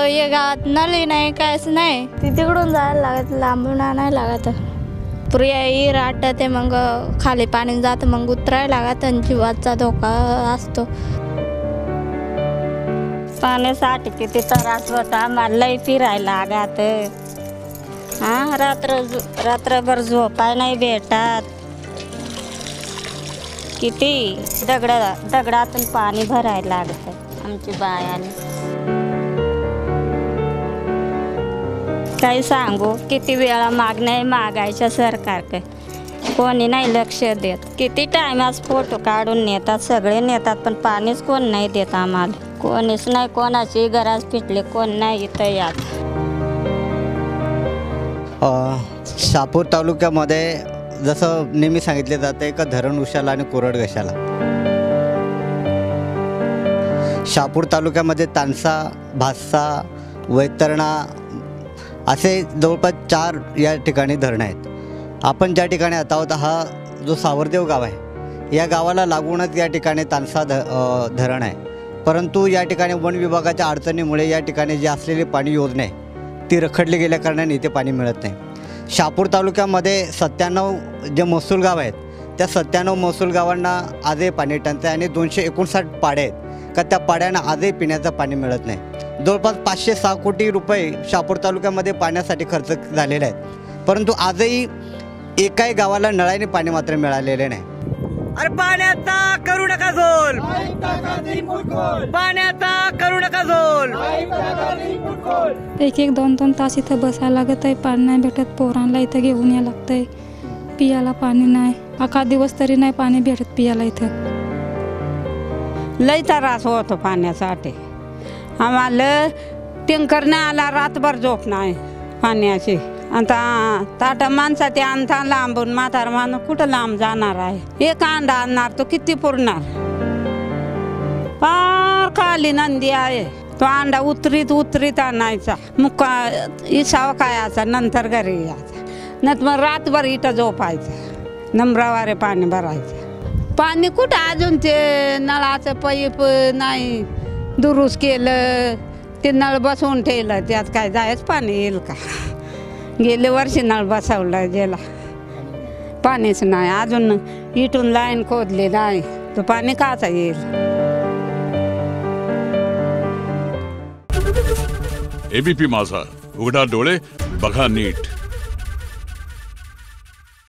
ये गावात नली नाही काहीच नाही, तिकडून जायला लागत, लांबून आणायला लागत. पुरी राहते मग खाली पाणी जातं, मग उतरायला लागत आणि जीवाचा धोका असतो. पाण्यासाठी किती त्रास होता, मलाही फिरायला लागत. रात्रभर झोपाय नाही भेटत. किती दगडातून पाणी भरायला लागतं आमची बायाने. काही सांगू, किती वेळा मागण्या मागायच्या सरकारकडे, कोणी नाही लक्ष देत. किती टायमास फोटो काढून नेतात, सगळे नेतात, पण पाणीच कोण नाही देत आम्हाला. कोणीच नाही, कोणाची गरज पिटली, कोण नाही इथं यात. शहापूर तालुक्यामध्ये जसं नेहमी सांगितले जाते का धरण उशाला आणि कोरड घशाला. शहापूर तालुक्यामध्ये तानसा, भास्सा, वैतरणा असे जवळपास 4 या ठिकाणी धरणं आहेत. आपण ज्या ठिकाणी आता आहोत हा जो सावरदेव गाव आहे, या गावाला लागूनच या ठिकाणी तानसा धरण आहे. परंतु या ठिकाणी वन विभागाच्या अडचणीमुळे या ठिकाणी जी असलेली पाणी योजना आहे ती रखडली गेल्या कारणाने इथे पाणी मिळत नाही. शहापूर तालुक्यामध्ये 97 जे महसूल गाव आहेत, त्या 97 महसूल गावांना आजही पाणी टंचाई आणि 259 पाड्या आहेत का त्या पाड्यांना आजही पिण्याचं पाणी मिळत नाही. जवळपास 506 कोटी रुपये शहापूर तालुक्यामध्ये पाण्यासाठी खर्च झालेले आहेत, परंतु आजही एकाही गावाला नळाने पाणी मात्र मिळालेले नाही. अरे पाण्याचा करू नका झोल, पाण्याचा करू नका झोल. 1-1, 2-2 तास इथं बसायला लागत आहे. पाणी नाही भेटत, पोरांना इथं घेऊन यायला लागतंय. पियाला पाणी नाही, अख्खा दिवस तरी नाही पाणी भेटत पियाला. इथं लई त्रास होतो पाण्यासाठी आम्हाला. टँकर नाही आला, रातभर झोप नाही पाण्याची. आता ताटा माणसाची आणता लांबून, म्हातारा माणूस कुठं लांब जाणार आहे. एक अंडा आणणार तो किती पुरणार. फार खाली नंदी आहे, तो अंडा उतरीत आणायचा, मुक्का इसावा खायचा, नंतर घरी यायचा. नंतर मग रातभर इथं झोपायचं, नम्रवारे पाणी भरायचं. पाणी कुठं अजून ते नळाचं पाईप नाही दुरुस्त केलं, ते नळ बसवून ठेवलं, त्यात काय जायच पाणी येईल का. गेले वर्षी नळ बसवलं, गेला पाणीच नाही. अजून इथून लाईन खोदली नाही, तो पाणी काचा येईल. एबीपी माझा, उघडा डोळे बघा नीट.